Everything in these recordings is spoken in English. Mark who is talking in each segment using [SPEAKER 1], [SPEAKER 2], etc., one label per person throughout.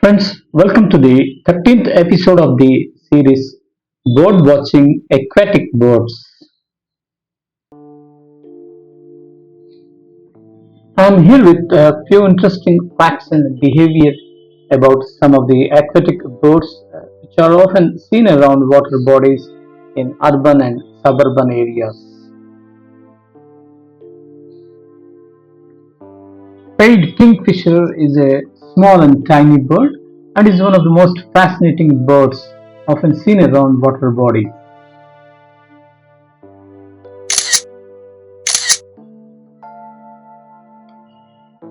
[SPEAKER 1] Friends, welcome to the 13th episode of the series Bird Watching Aquatic Birds. I'm here with a few interesting facts and behavior about some of the aquatic birds which are often seen around water bodies in urban and suburban areas. Pied kingfisher is a small and tiny bird and is one of the most fascinating birds often seen around water bodies.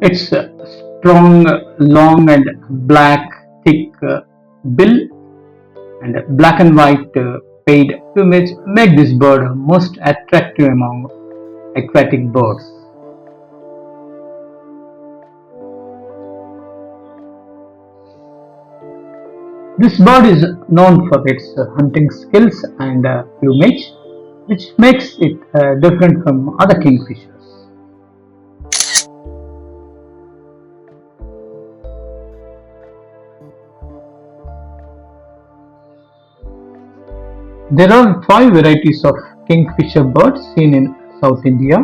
[SPEAKER 1] Its strong, long and black, thick bill and black and white pied plumage make this bird most attractive among aquatic birds. This bird is known for its hunting skills and plumage, which makes it different from other kingfishers. There are five varieties of kingfisher birds seen in South India.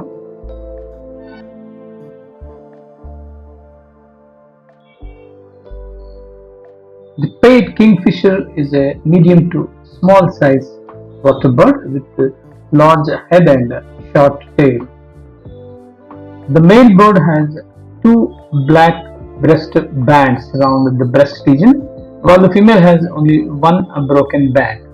[SPEAKER 1] The pied kingfisher is a medium to small size water bird with a large head and short tail. The male bird has two black breast bands around the breast region, while the female has only one broken band.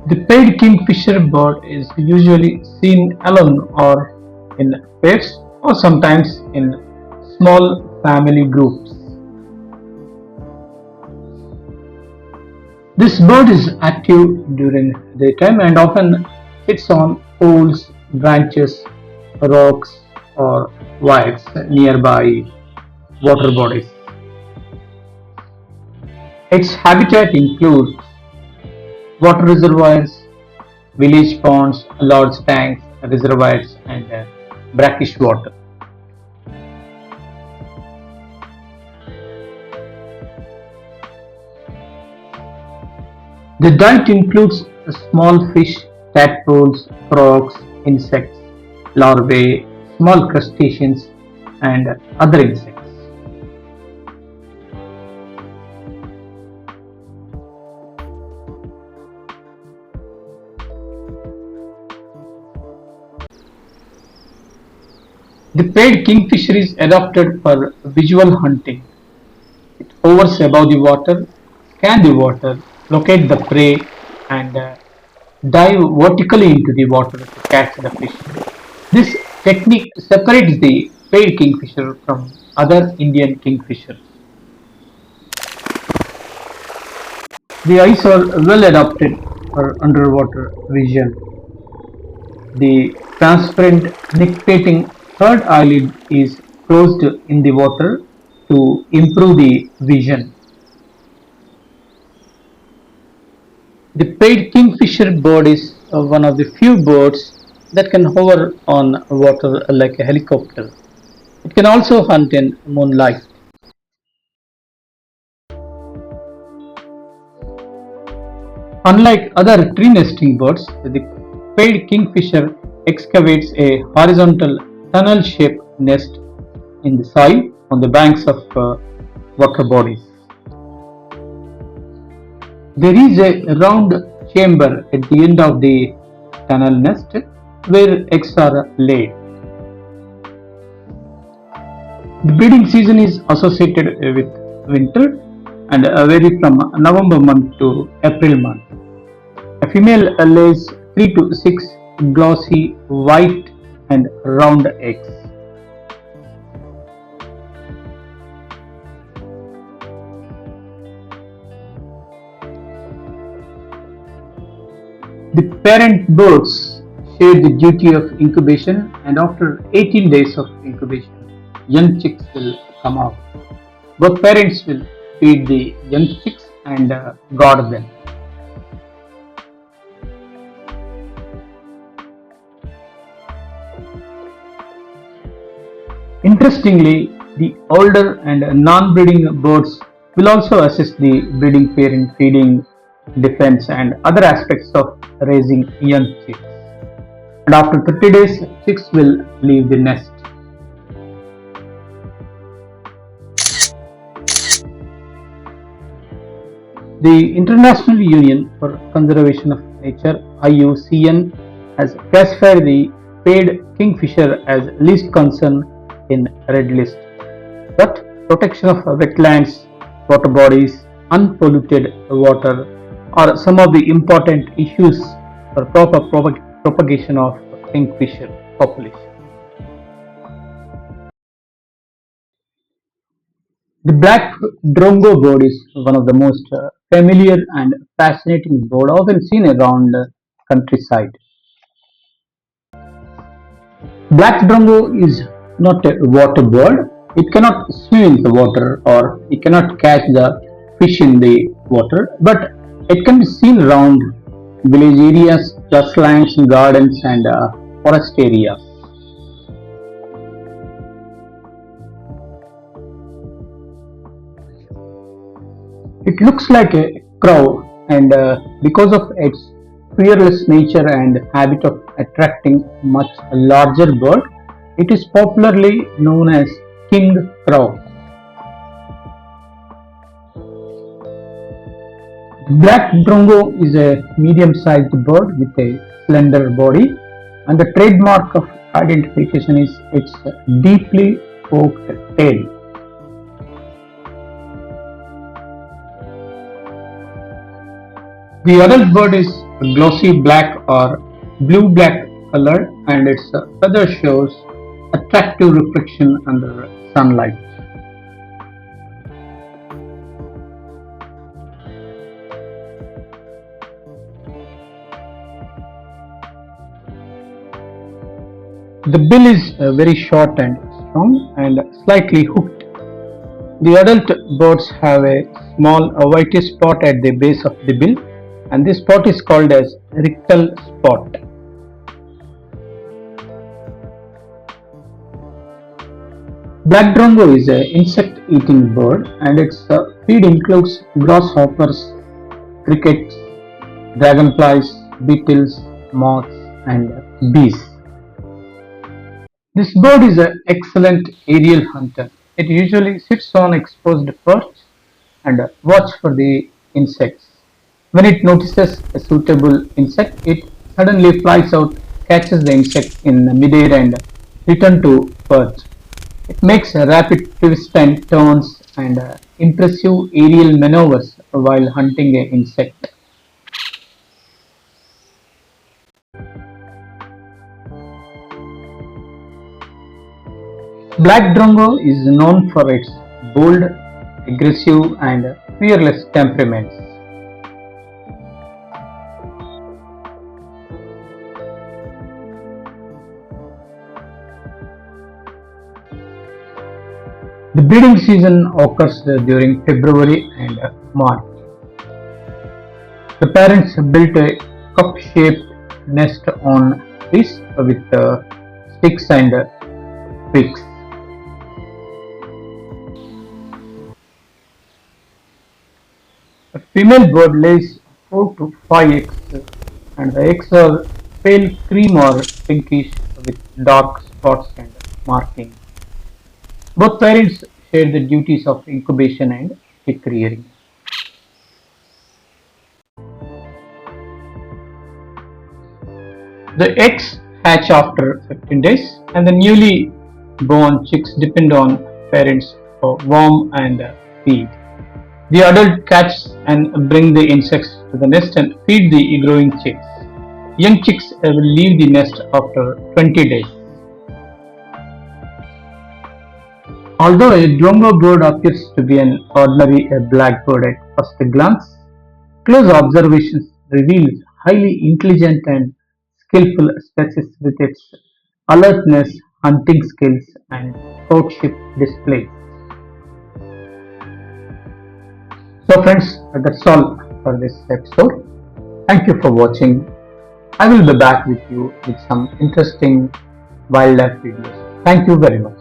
[SPEAKER 1] The pied kingfisher bird is usually seen alone or in pairs or sometimes in small family groups. This bird is active during daytime and often sits on poles, branches, rocks, or wires nearby water bodies. Its habitat includes water reservoirs, village ponds, large tanks, reservoirs, and brackish water. The diet includes small fish, tadpoles, frogs, insects, larvae, small crustaceans, and other insects. The pied kingfisher is adapted for visual hunting. It hovers above the water, scans the water, locates the prey, and dive vertically into the water to catch the fish. This technique separates the pied kingfisher from other Indian kingfishers. The eyes are well adapted for underwater vision. The transparent nictitating third eyelid is closed in the water to improve the vision. The pied kingfisher bird is one of the few birds that can hover on water like a helicopter. It can also hunt in moonlight. Unlike other tree nesting birds, the pied kingfisher excavates a horizontal tunnel shaped nest in the soil on the banks of water bodies. There is a round chamber at the end of the tunnel nest where eggs are laid. The breeding season is associated with winter and vary from November month to April month. A female lays 3 to 6 glossy white and round eggs. The parent birds share the duty of incubation, and after 18 days of incubation, young chicks will come out. Both parents will feed the young chicks and guard them. Interestingly, the older and non-breeding birds will also assist the breeding pair in feeding, defense, and other aspects of raising young chicks. And after 30 days, chicks will leave the nest. The International Union for Conservation of Nature (IUCN) has classified the paid kingfisher as least concern in red list. But protection of wetlands, water bodies, unpolluted water are some of the important issues for proper propagation of kingfisher population. The black Drongo bird is one of the most familiar and fascinating bird often seen around the countryside. Black Drongo is not a water bird. It cannot swim in the water or it cannot catch the fish in the water, but it can be seen around village areas, grasslands, gardens, and forest areas. It looks like a crow, and because of its fearless nature and habit of attracting much larger bird, it is popularly known as king crow. Black Drongo is a medium-sized bird with a slender body, and the trademark of identification is its deeply forked tail. The adult bird is glossy black or blue-black colored, and its feather shows attractive reflection under sunlight. The bill is very short and strong and slightly hooked. The adult birds have a small whitish spot at the base of the bill, and this spot is called as rictal spot. Black Drongo is an insect-eating bird, and its feed includes grasshoppers, crickets, dragonflies, beetles, moths, and bees. This bird is an excellent aerial hunter. It usually sits on exposed perch and watch for the insects. When it notices a suitable insect, it suddenly flies out, catches the insect in midair and returns to perch. It makes rapid twists and turns and impressive aerial maneuvers while hunting an insect. Black Drongo is known for its bold, aggressive, and fearless temperaments. The breeding season occurs during February and March. The parents built a cup-shaped nest on trees with sticks and twigs. A female bird lays 4 to 5 eggs, and the eggs are pale cream or pinkish with dark spots and markings. Both parents share the duties of incubation and chick rearing. The eggs hatch after 15 days, and the newly born chicks depend on parents for warmth and feed. The adult catches and bring the insects to the nest and feed the growing chicks. Young chicks will leave the nest after 20 days. Although a Drongo bird appears to be an ordinary blackbird at first glance, close observations reveal highly intelligent and skillful species with its alertness, hunting skills, and courtship displays. So, friends, that's all for this episode. Thank you for watching. I will be back with you with some interesting wildlife videos. Thank you very much.